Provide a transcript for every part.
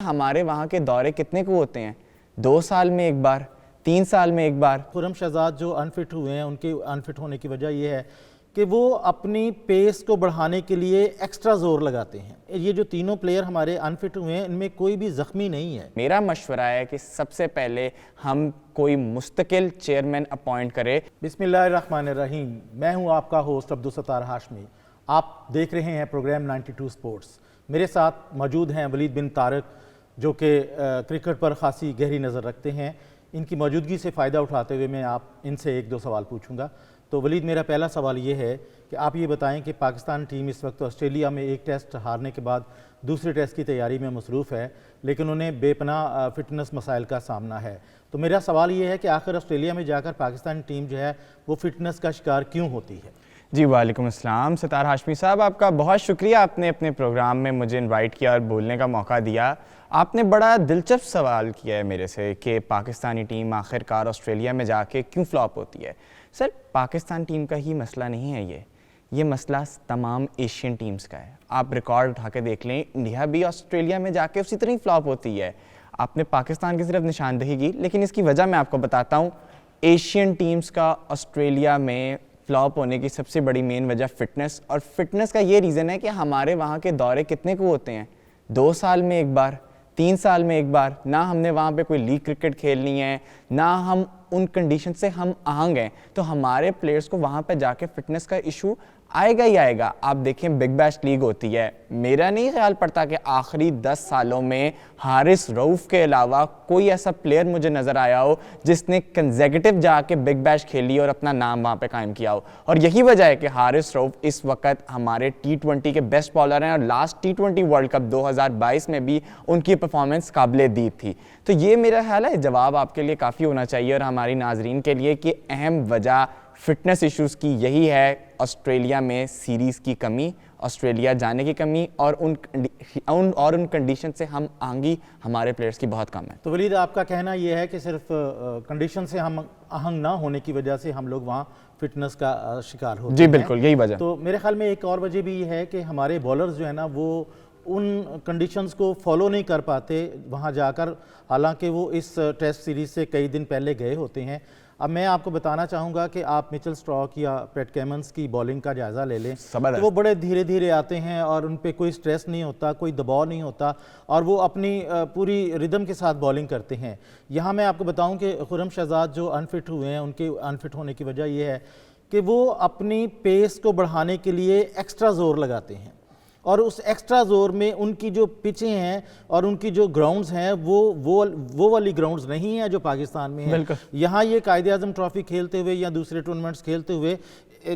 हमारे वहाँ के दौरे कितने को होते हैं? 2 साल में एक बार, 3 साल में एक बार। खुर्रम शहजाद जो अनफिट हुए हैं, उनके अनफिट होने की वजह यह है कि वो अपनी पेस को बढ़ाने के लिए एक्स्ट्रा जोर लगाते हैं। ये जो तीनों प्लेयर हमारे अनफिट हुए हैं, इनमें कोई भी जख्मी नहीं है। मेरा मशवरा है कि सबसे पहले हम कोई मुस्तकिल चेयरमैन अपॉइंट करें। बिस्मिल्लाहिर्रहमानिर्रहीम। मैं हूँ आपका होस्ट अब्दुल सत्तार हाशमी। आप देख रहे हैं प्रोग्राम 92 स्पोर्ट्स। मेरे साथ मौजूद हैं वलीद बिन तारिक, जो कि क्रिकेट पर खासी गहरी नज़र रखते हैं। इनकी मौजूदगी से फ़ायदा उठाते हुए मैं आप इनसे 1-2 सवाल पूछूंगा। तो वलीद, मेरा पहला सवाल ये है कि आप ये बताएं कि पाकिस्तान टीम इस वक्त ऑस्ट्रेलिया में एक टेस्ट हारने के बाद दूसरे टेस्ट की तैयारी में मसरूफ़ है, लेकिन उन्हें बेपनाह फिटनेस मसाइल का सामना है। तो मेरा सवाल ये है कि आखिर ऑस्ट्रेलिया में जाकर पाकिस्तान टीम जो है वो फिटनेस का शिकार क्यों होती है? जी वालेकुम अस्सलाम। सत्तार हाशमी साहब, आपका बहुत शुक्रिया, आपने अपने प्रोग्राम में मुझे इनवाइट किया और बोलने का मौका दिया। आपने बड़ा दिलचस्प सवाल किया है मेरे से कि पाकिस्तानी टीम आखिरकार ऑस्ट्रेलिया में जाके क्यों फ्लॉप होती है। सर, पाकिस्तान टीम का ही मसला नहीं है ये मसला तमाम एशियन टीम्स का है। आप रिकॉर्ड उठा के देख लें, इंडिया भी ऑस्ट्रेलिया में जाके उसी तरह ही फ्लॉप होती है। आपने पाकिस्तान की सिर्फ निशानदेही की, लेकिन इसकी वजह मैं आपको बताता हूँ। एशियन टीम्स का ऑस्ट्रेलिया में फ्लॉप होने की सबसे बड़ी मेन वजह फ़िटनेस, और फिटनेस का ये रीज़न है कि हमारे वहाँ के दौरे कितने को होते हैं? 2 साल में एक बार, 3 साल में एक बार। ना हमने वहाँ पे कोई लीग क्रिकेट खेलनी है, ना हम उन कंडीशन से हम आहंग हैं, तो हमारे प्लेयर्स को वहाँ पे जाके फिटनेस का इशू आएगा ही आएगा। आप देखें, बिग बैश लीग होती है, मेरा नहीं ख्याल पड़ता कि आखिरी 10 सालों में हारिस रऊफ़ के अलावा कोई ऐसा प्लेयर मुझे नज़र आया हो जिसने कंसेक्यूटिव जाके बिग बैश खेली और अपना नाम वहाँ पे कायम किया हो। और यही वजह है कि हारिस रऊफ़ इस वक्त हमारे T20 के बेस्ट बॉलर हैं, और लास्ट T20 वर्ल्ड कप 2022 में भी उनकी परफॉर्मेंस काबिल-ए-दीद थी। तो ये मेरा ख्याल है जवाब आपके लिए काफ़ी होना चाहिए और हमारी नाजरीन के लिए कि अहम वजह फिटनेस इश्यूज़ की यही है। ऑस्ट्रेलिया में सीरीज़ की कमी, ऑस्ट्रेलिया जाने की कमी, और उन कंडीशन से हम आहंगी हमारे प्लेयर्स की बहुत कम है। तो वलीद, आपका कहना यह है कि सिर्फ कंडीशन से हम आहंग ना होने की वजह से हम लोग वहाँ फिटनेस का शिकार होते हैं? जी बिल्कुल, यही वजह। तो मेरे ख्याल में एक और वजह भी ये है कि हमारे बॉलर्स जो है ना, वो उन कंडीशंस को फॉलो नहीं कर पाते वहाँ जाकर, हालांकि वो इस टेस्ट सीरीज़ से कई दिन पहले गए होते हैं। अब मैं आपको बताना चाहूँगा कि आप मिचेल स्ट्रॉक या पैट कमिंस की बॉलिंग का जायज़ा ले लें, तो वो बड़े धीरे धीरे आते हैं और उन पे कोई स्ट्रेस नहीं होता, कोई दबाव नहीं होता, और वो अपनी पूरी रिदम के साथ बॉलिंग करते हैं। यहाँ मैं आपको बताऊँ कि खुर्रम शहजाद जो अनफिट हुए हैं, उनके अनफिट होने की वजह यह है कि वो अपनी पेस को बढ़ाने के लिए एक्स्ट्रा जोर लगाते हैं, और उस एक्स्ट्रा जोर में उनकी जो पिचें हैं और उनकी जो ग्राउंड्स हैं वो वाली ग्राउंड्स नहीं है जो पाकिस्तान में है। यहाँ ये कायदे-आज़म ट्रॉफी खेलते हुए या दूसरे टूर्नामेंट्स खेलते हुए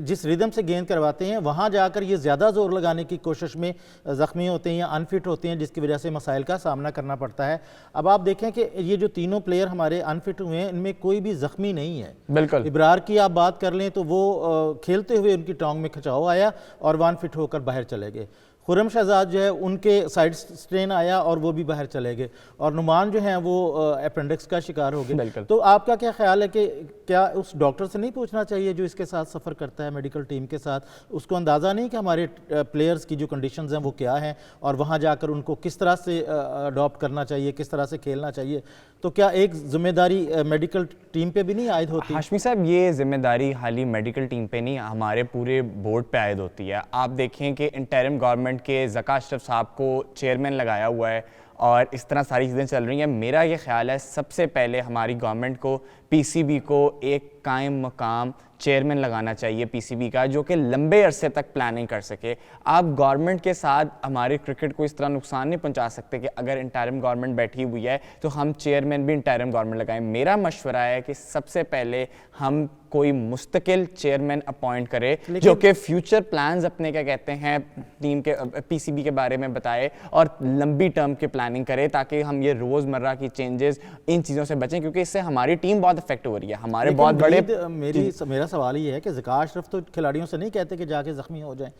जिस रिदम से गेंद करवाते हैं, वहाँ जाकर ये ज़्यादा जोर लगाने की कोशिश में ज़ख्मी होते हैं या अनफिट होते हैं, जिसकी वजह से मसाइल का सामना करना पड़ता है। अब आप देखें कि ये जो तीनों प्लेयर हमारे अनफिट हुए हैं, इनमें कोई भी ज़ख्मी नहीं है। बिल्कुल। इब्रार की आप बात कर लें तो वो खेलते हुए उनकी टांग में खिंचाव आया और वो अनफिट होकर बाहर चले गए। खुर्रम शहजाद जो है, उनके साइड स्ट्रेन आया और वो भी बाहर चले गए, और नुमान जो हैं वो अपेंडिक्स का शिकार हो गए। तो आपका क्या ख्याल है कि क्या उस डॉक्टर से नहीं पूछना चाहिए जो इसके साथ सफ़र करता है मेडिकल टीम के साथ? उसको अंदाज़ा नहीं कि हमारे प्लेयर्स की जो कंडीशंस हैं वो क्या हैं, और वहाँ जाकर उनको किस तरह से अडॉप्ट करना चाहिए, किस तरह से खेलना चाहिए? तो क्या एक जिम्मेदारी मेडिकल टीम पे भी नहीं आयद होती? हाशमी साहब, ये जिम्मेदारी हाली मेडिकल टीम पे नहीं, हमारे पूरे बोर्ड पे आयद होती है। आप देखें कि इंटरिम गवर्नमेंट के ज़का अशरफ साहब को चेयरमैन लगाया हुआ है, और इस तरह सारी चीज़ें चल रही हैं। मेरा ये ख्याल है सबसे पहले हमारी गवर्नमेंट को पीसीबी को एक कायम मकाम चेयरमैन लगाना चाहिए पीसीबी का, जो कि लंबे अरसे तक प्लानिंग कर सके। आप गवर्नमेंट के साथ हमारे क्रिकेट को इस तरह नुकसान नहीं पहुंचा सकते कि अगर इंटरिम गवर्नमेंट बैठी हुई है तो हम चेयरमैन भी इंटरिम गवर्नमेंट लगाएं। मेरा मशवरा है कि सबसे पहले हम कोई मुस्तकिल चेयरमैन अपॉइंट करें जो कि फ्यूचर प्लान्स अपने क्या कहते हैं टीम के पीसीबी के बारे में बताए और लंबी टर्म की प्लानिंग करे, ताकि हम ये रोज़मर्रा की चेंजेस इन चीज़ों से बचें, क्योंकि इससे हमारी टीम बहुत इफेक्ट हो रही है। हमारे बहुत बड़े मेरा सवाल ये है कि ज़का अशरफ तो खिलाड़ियों से नहीं कहते कि जाके ज़ख्मी हो जाएं,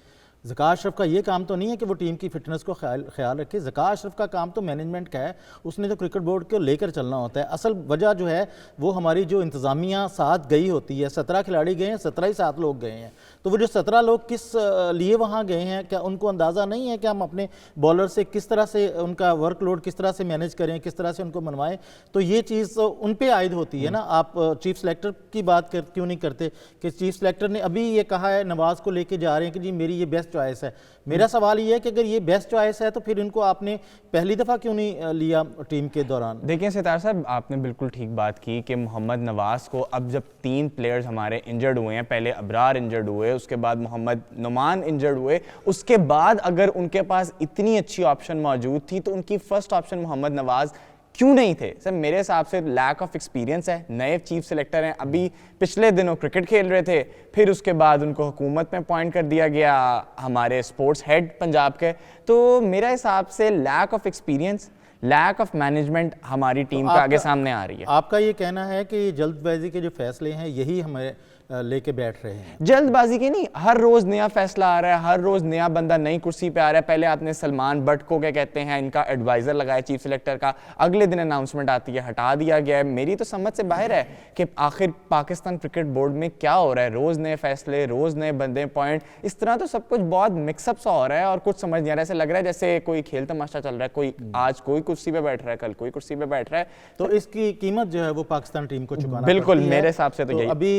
ज़का अशरफ का ये काम तो नहीं है कि वो टीम की फिटनेस को ख्याल रखे। ज़का अशरफ का काम तो मैनेजमेंट का है, उसने तो क्रिकेट बोर्ड को लेकर चलना होता है। असल वजह जो है वो हमारी जो इंतज़ामिया साथ गई होती है, 17 खिलाड़ी गए हैं, 17 ही 7 लोग गए हैं, तो वो जो 17 लोग किस लिए वहाँ गए हैं, क्या उनको अंदाज़ा नहीं है कि हम अपने बॉलर से किस तरह से उनका वर्कलोड किस तरह से मैनेज करें, किस तरह से उनको मनवाएं? तो ये चीज़ उन पे आयद होती है ना। आप चीफ सेलेक्टर की बात क्यों नहीं करते कि चीफ सेलेक्टर ने अभी ये कहा है, नवाज को लेके जा रहे हैं कि जी मेरी ये बेस्ट चॉइस है। मेरा सवाल ये है कि अगर ये बेस्ट चॉइस है तो फिर इनको आपने पहली दफ़ा क्यों नहीं लिया टीम के दौरान? देखिए सितार साहब, आपने बिल्कुल ठीक बात की कि मोहम्मद नवाज़ को अब जब 3 प्लेयर्स हमारे इंजर्ड हुए हैं, पहले अबरार इंजर्ड हुए, उसके बाद मोहम्मद नुमान इंजर्ड हुए, उसके बाद अगर उनके पास इतनी अच्छी ऑप्शन मौजूद थी तो उनकी फर्स्ट ऑप्शन मोहम्मद नवाज़ क्यों नहीं थे? सर मेरे हिसाब से लैक ऑफ एक्सपीरियंस है। नए चीफ सेलेक्टर हैं, अभी पिछले दिनों क्रिकेट खेल रहे थे, फिर उसके बाद उनको हुकूमत में अपॉइंट कर दिया गया हमारे स्पोर्ट्स हेड पंजाब के। तो मेरा हिसाब से lack of experience, lack of management हमारी टीम का आगे सामने आ रही है। आपका ये कहना है कि जल्दबाजी के जो फैसले हैं यही हमें लेके बैठ रहे हैं? जल्दबाजी की नहीं, हर रोज नया फैसला आ रहा है, हर रोज नया बंदा नई कुर्सी पे आ रहा है। पहले आपने सलमान बट को क्या कहते हैं, इनका एडवाइजर लगाया चीफ सेलेक्टर का, अगले दिन अनाउंसमेंट आती है हटा दिया गया है। मेरी तो समझ से बाहर है कि आखिर पाकिस्तान क्रिकेट बोर्ड में क्या हो रहा है। रोज नए फैसले, रोज नए बंदे पॉइंट, इस तरह तो सब कुछ बहुत मिक्सअप सा हो रहा है और कुछ समझ नहीं आ रहा है। ऐसे लग रहा है जैसे कोई खेल तमाशा चल रहा है, कोई आज कोई कुर्सी पे बैठ रहा है, कल कोई कुर्सी पे बैठ रहा है। तो इसकी कीमत जो है वो पाकिस्तान टीम को चुकाना बिल्कुल पड़ती है। मेरे हिसाब से तो यही। अभी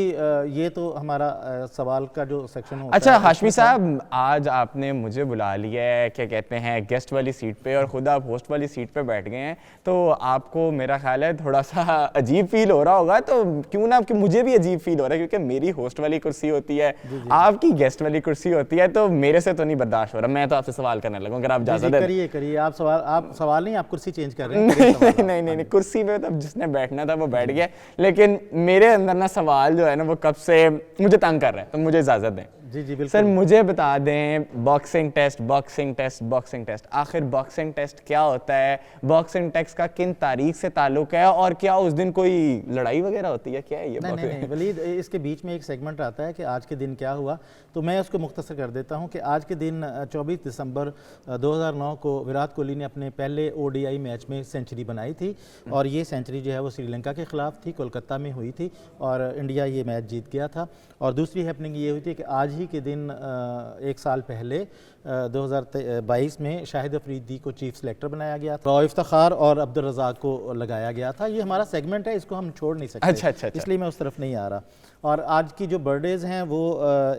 ये तो हमारा सवाल का जो सेक्शन होता अच्छा है। हाशमी साहब, आज आपने मुझे बुला लिया है क्या कहते हैं गेस्ट वाली सीट पे, और खुद आप होस्ट वाली सीट पे बैठ गए हैं, तो आपको मेरा ख्याल है थोड़ा सा अजीब फील हो रहा होगा। तो क्यों ना, कि मुझे भी अजीब फील हो रहा है क्योंकि मेरी होस्ट वाली कुर्सी होती है, आपकी गेस्ट वाली कुर्सी होती है, तो मेरे से तो नहीं बर्दाश्त हो रहा। मैं तो आपसे सवाल करने लगूं, अगर आप इजाजत दें। करिए आप सवाल नहीं, आप कुर्सी चेंज कर रहे हैं। नहीं, कुर्सी पे तब जिसने बैठना था वो बैठ गया, लेकिन मेरे अंदर ना सवाल जो है ना वो कब से मुझे तंग कर रहा है, तो मुझे इजाजत दें। जी बिल्कुल। सर मुझे बता दें, बॉक्सिंग टेस्ट, आखिर बॉक्सिंग टेस्ट क्या होता है? बॉक्सिंग टेस्ट का किन तारीख से ताल्लुक है, और क्या उस दिन कोई लड़ाई वगैरह होती है, क्या है ये? नहीं वलीद, इसके बीच में एक सेगमेंट आता है कि आज के दिन क्या हुआ, तो मैं उसको मुख्तसर कर देता हूं कि आज के दिन 24 दिसंबर 2009 को विराट कोहली ने अपने पहले ODI मैच में सेंचुरी बनाई थी, और ये सेंचुरी जो है वो श्रीलंका के खिलाफ थी, कोलकाता में हुई थी, और इंडिया ये मैच जीत गया था। और दूसरी हैपनिंग ये हुई थी कि आज ही के दिन एक साल पहले 2022 में शाहिद अफरीदी को चीफ सेलेक्टर बनाया गया था, इफ्तिखार और अब्दुल रज़ाक को लगाया गया था। ये हमारा सेगमेंट है, इसको हम छोड़ नहीं सकते। अच्छा। इसलिए मैं उस तरफ नहीं आ रहा। और आज की जो बर्थडेज़ हैं वो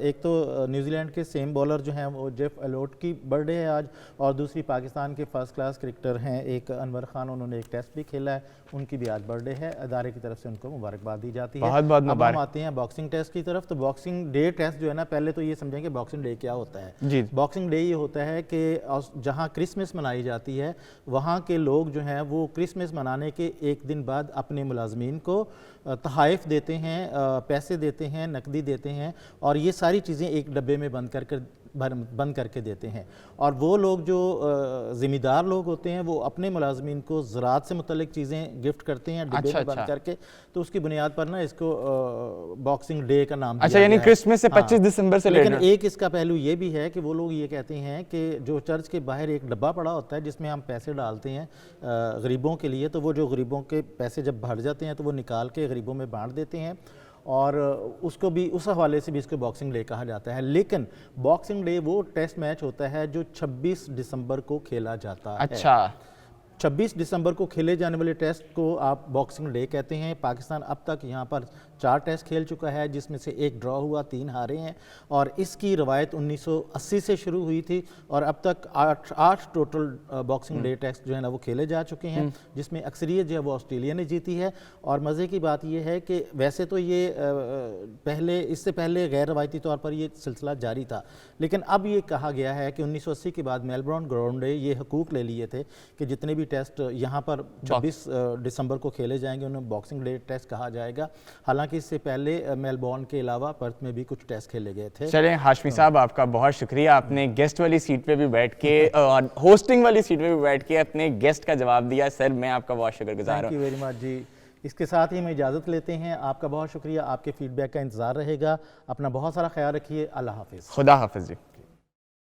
एक तो न्यूजीलैंड के सेम बॉलर जो हैं वो जेफ एलोट की बर्थडे है आज, और दूसरी पाकिस्तान के फर्स्ट क्लास क्रिकेटर हैं एक अनवर खान, उन्होंने एक टेस्ट भी खेला है, उनकी भी आज बर्थडे है। अदारे की तरफ से उनको मुबारकबाद दी जाती है। बहुत अब हम आते हैं बॉक्सिंग टेस्ट की तरफ। तो बॉक्सिंग डे टेस्ट जो है ना, पहले तो ये समझें कि बॉक्सिंग डे क्या होता है जी। बॉक्सिंग डे ये होता है कि जहाँ क्रिसमस मनाई जाती है वहाँ के लोग जो हैं वो क्रिसमस मनाने के एक दिन बाद अपने मुलाजमीन को तोहफ़े देते हैं, पैसे देते हैं, नकदी देते हैं, और ये सारी चीज़ें एक डब्बे में बंद करके देते हैं। और वो लोग जो ज़िम्मेदार लोग होते हैं वो अपने मुलाजमीन को ज़राअत से मुतल्लिक चीज़ें गिफ्ट करते हैं डब्बे में बंद करके। तो उसकी बुनियाद पर ना इसको बॉक्सिंग डे का नाम अच्छा, यानी क्रिसमस से 25 दिसंबर से। लेकिन एक इसका पहलू ये भी है कि वो लोग ये कहते हैं कि जो चर्च के बाहर एक डब्बा पड़ा होता है जिसमें हम पैसे डालते हैं गरीबों के लिए, तो वो जो गरीबों के पैसे जब भर जाते हैं तो वो निकाल के गरीबों में बांट देते हैं, और उसको भी उस हवाले से भी इसको बॉक्सिंग डे कहा जाता है। लेकिन बॉक्सिंग डे वो टेस्ट मैच होता है जो 26 दिसंबर को खेला जाता है। अच्छा, 26 दिसंबर को खेले जाने वाले टेस्ट को आप बॉक्सिंग डे कहते हैं। पाकिस्तान अब तक यहाँ पर 4 टेस्ट खेल चुका है, जिसमें से 1 ड्रॉ हुआ, 3 हारे हैं, और इसकी रवायत 1980 से शुरू हुई थी, और अब तक 8 टोटल बॉक्सिंग डे टेस्ट जो है ना वो खेले जा चुके हैं, जिसमें अक्सरियत जो है वो ऑस्ट्रेलिया ने जीती है। और मज़े की बात यह है कि वैसे तो ये इससे पहले गैर रवायती तौर पर ये सिलसिला जारी था, लेकिन अब ये कहा गया है कि 1980 के बाद मेलबर्न ग्राउंड ने ये हकूक़ ले लिए थे कि जितने भी टेस्ट यहाँ पर 26 दिसंबर को खेले जाएंगे उन्हें बॉक्सिंग डे टेस्ट कहा जाएगा। हालांकि इससे पहले मेलबोर्न के अलावा पर्थ में भी कुछ टेस्ट खेले गए थे। चलें हाशमी साहब, आपका बहुत शुक्रिया, आपने गेस्ट वाली सीट पे भी बैठ के और होस्टिंग वाली सीट पे भी बैठ के अपने गेस्ट का जवाब दिया। सर मैं आपका बहुत शुक्रगुजार हूँ। थैंक यू वेरी मच जी। इसके साथ ही हम इजाज़त लेते हैं। आपका बहुत शुक्रिया, आपके फीडबैक का इंतज़ार रहेगा। अपना बहुत सारा ख्याल रखिए। अल्लाह हाफिज़। खुदा हाफिज़ जी।